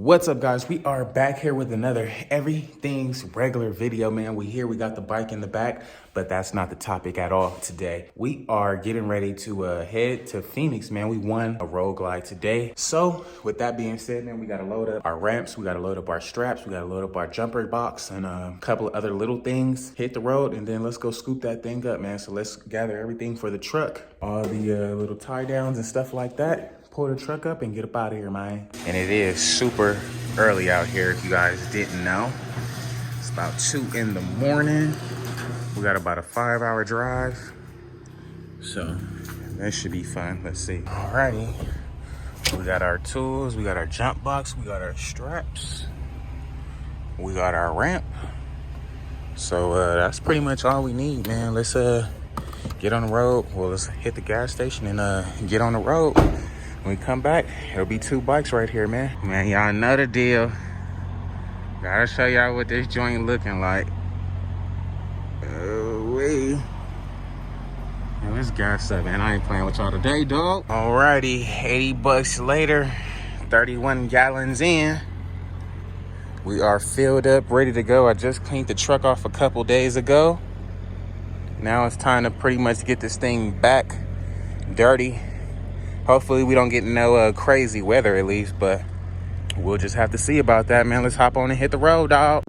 What's up, guys? We are back here with another everything's regular video, man. We got the bike in the back, but that's not the topic at all today. We are getting ready to head to Phoenix, man. We won a road glide today. So with that being said, man, we got to load up our ramps, we got to load up our straps, we got to load up our jumper box and a couple of other little things, hit the road, and then let's go scoop that thing up, man. So let's gather everything for the truck, all the little tie downs and stuff like that. Pull the truck up and get up out of here, man. And it is super early out here, if you guys didn't know. It's about 2 in the morning. We got about a 5-hour drive. So that should be fun. Let's see. Alrighty. We got our tools, we got our jump box, we got our straps, we got our ramp. So that's pretty much all we need, man. Let's get on the road. Well, let's hit the gas station and get on the road. When we come back, it'll be 2 bikes right here, man. Man, y'all know the deal. Gotta show y'all what this joint looking like. Man, let's gas up, man. I ain't playing with y'all today, dog. Alrighty, 80 bucks later, 31 gallons in. We are filled up, ready to go. I just cleaned the truck off a couple days ago. Now it's time to pretty much get this thing back dirty. Hopefully we don't get no crazy weather at least, but we'll just have to see about that, man. Let's hop on and hit the road, dog.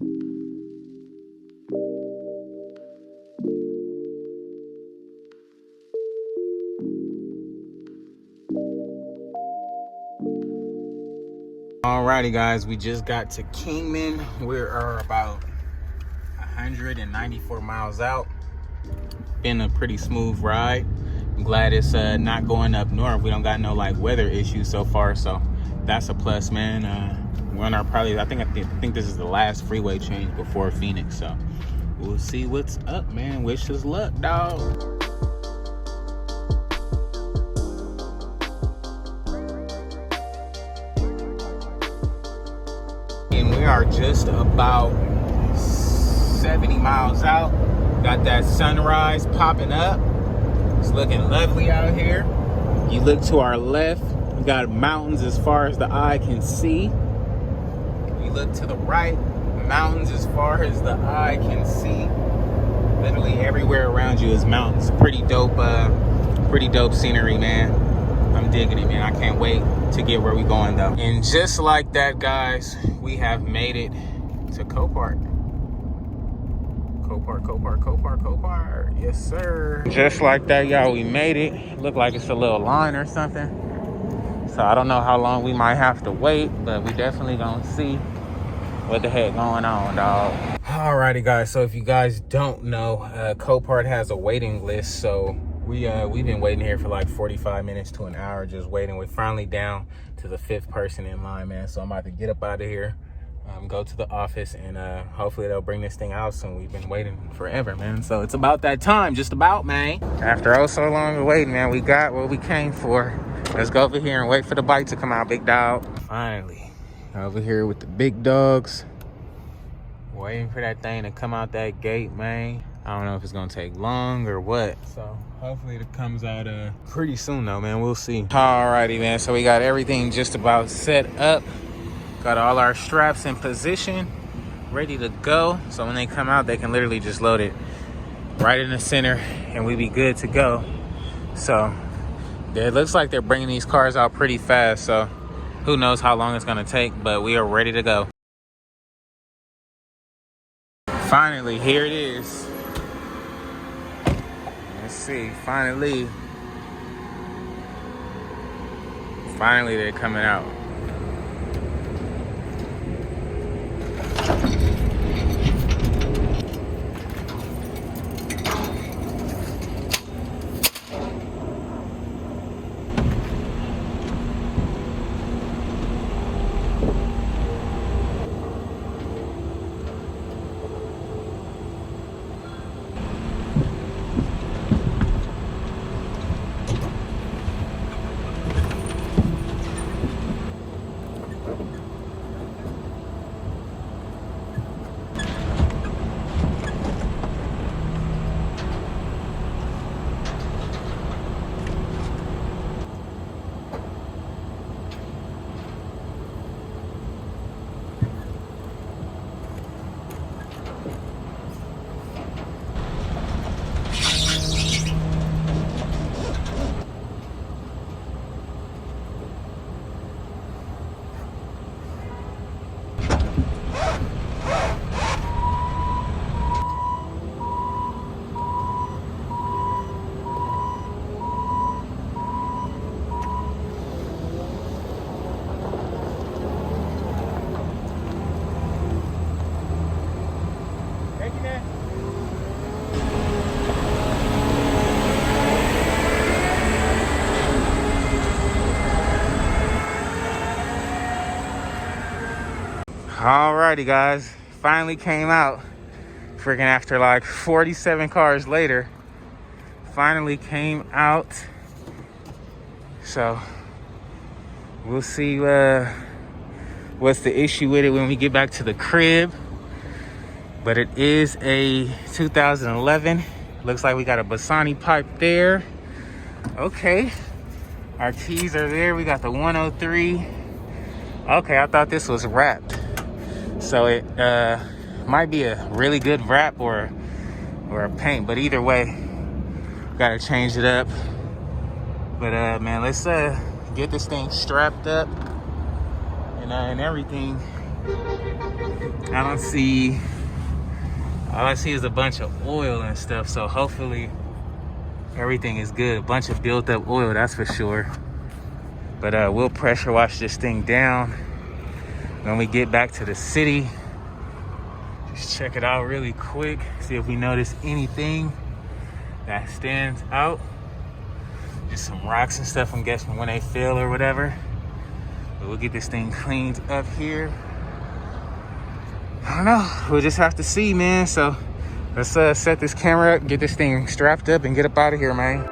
Alrighty, guys, we just got to Kingman. We are about 194 miles out. Been a pretty smooth ride. I'm glad it's not going up north. We don't got no like weather issues so far, so that's a plus, man. We're on our I think this is the last freeway change before Phoenix, so we'll see what's up, man. Wish us luck, dog. And we are just about 70 miles out. Got that sunrise popping up. It's looking lovely out here. You look to our left, we got mountains as far as the eye can see. You look to the right, mountains as far as the eye can see. Literally everywhere around you is mountains. Pretty dope scenery, man. I'm digging it, man. I can't wait to get where we going, though. And just like that, guys, we have made it to Copart. Copart. Yes, sir. Just like that, y'all, we made it. Look like it's a little line or something. So I don't know how long we might have to wait, but we definitely gonna see what the heck going on, dog. Alrighty, guys. So if you guys don't know, Copart has a waiting list. So we've been waiting here for like 45 minutes to an hour, just waiting. We're finally down to the 5th person in line, man. So I'm about to get up out of here. Go to the office and hopefully they'll bring this thing out soon. We've been waiting forever, man. So it's about that time, just about, man. After oh so long of waiting, man, we got what we came for. Let's go over here and wait for the bike to come out, big dog. Finally, over here with the big dogs. Waiting for that thing to come out that gate, man. I don't know if it's gonna take long or what. So hopefully it comes out pretty soon though, man. We'll see. Alrighty, man. So we got everything just about set up. Got all our straps in position, ready to go. So when they come out, they can literally just load it right in the center and we be good to go. So it looks like they're bringing these cars out pretty fast. So who knows how long it's gonna take, but we are ready to go. Finally, here it is. Let's see, finally they're coming out. Alrighty, guys. Finally came out. Freaking after like 47 cars later. Finally came out. So we'll see what's the issue with it when we get back to the crib. But it is a 2011. Looks like we got a Bassani pipe there. Okay. Our keys are there. We got the 103. Okay, I thought this was wrapped. So it might be a really good wrap or a paint. But either way, gotta change it up. But man, let's get this thing strapped up and everything. All I see is a bunch of oil and stuff, so hopefully everything is good. A bunch of built up oil, that's for sure. But we'll pressure wash this thing down when we get back to the city. Just check it out really quick, see if we notice anything that stands out. Just some rocks and stuff, I'm guessing when they fill or whatever. But we'll get this thing cleaned up here. I don't know, we'll just have to see, man. So let's set this camera up, get this thing strapped up, and get up out of here, man.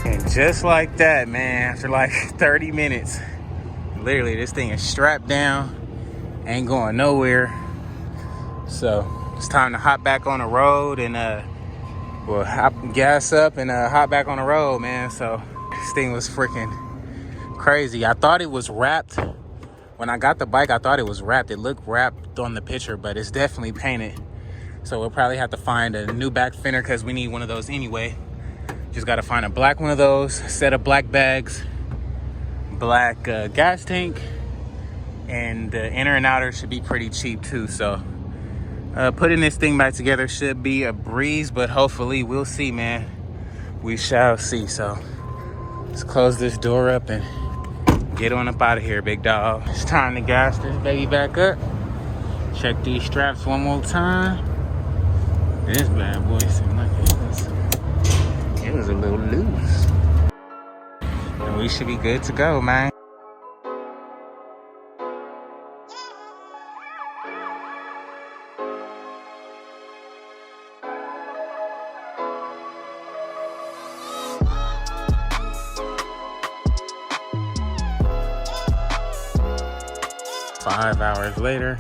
And just like that, man, after like 30 minutes, literally this thing is strapped down, ain't going nowhere. So it's time to hop back on the road and gas up and hop back on the road, man. So this thing was freaking crazy. I thought it was wrapped. When I got the bike, I thought it was wrapped. It looked wrapped on the picture, but it's definitely painted. So we'll probably have to find a new back fender because we need one of those anyway. Just got to find a black one of those, set of black bags, black gas tank, and the inner and outer should be pretty cheap too. So putting this thing back together should be a breeze, but hopefully we'll see, man. We shall see. So let's close this door up and get on up out of here, big dog. It's time to gas this baby back up. Check these straps one more time. This bad boy seemed like it was a little loose. And we should be good to go, man. Five hours later,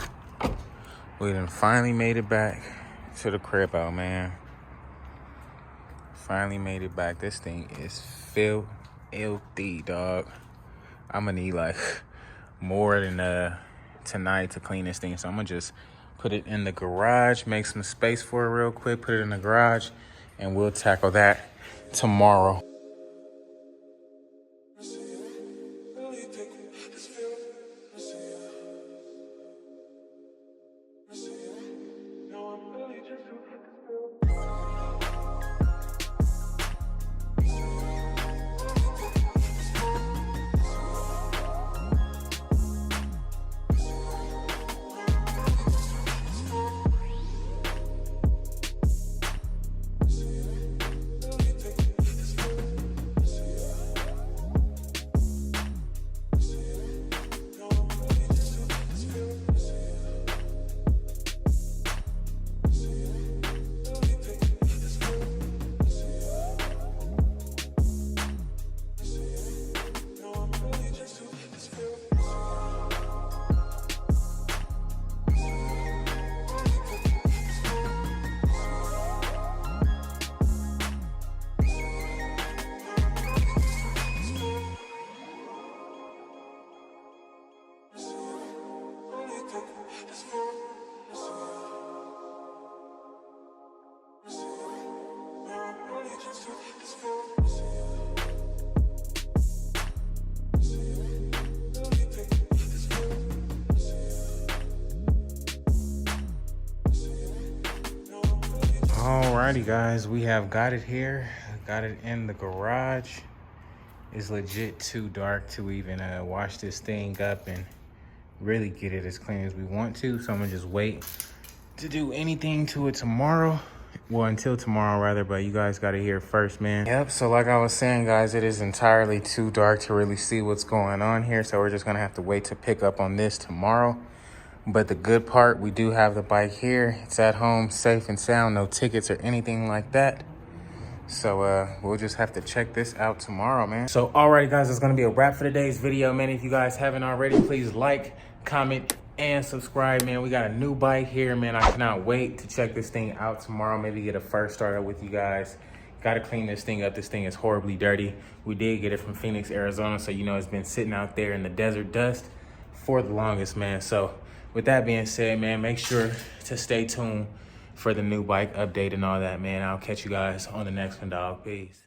we done finally made it back to the crib, man. Finally made it back. This thing is filthy, dog. I'm gonna need like more than tonight to clean this thing. So I'm gonna just put it in the garage, make some space for it real quick, put it in the garage, and we'll tackle that tomorrow. Alrighty guys, we have got it here. Got it in the garage. It's legit too dark to even wash this thing up and really get it as clean as we want to. So I'm gonna just wait to do anything to it tomorrow. Well, until tomorrow rather, but you guys got to hear first, man. Yep, so like I was saying, guys, it is entirely too dark to really see what's going on here. So we're just gonna have to wait to pick up on this tomorrow. But the good part, we do have the bike here. It's at home, safe and sound, no tickets or anything like that. So we'll just have to check this out tomorrow, man. So alrighty guys, it's gonna be a wrap for today's video, man. If you guys haven't already, please like, comment, and subscribe, man. We got a new bike here, man. I cannot wait to check this thing out tomorrow. Maybe get a first starter with you guys. Got to clean this thing up. This thing is horribly dirty. We did get it from Phoenix, Arizona, so you know it's been sitting out there in the desert dust for the longest, man. So with that being said, man, make sure to stay tuned for the new bike update and all that, man. I'll catch you guys on the next one, dog. Peace.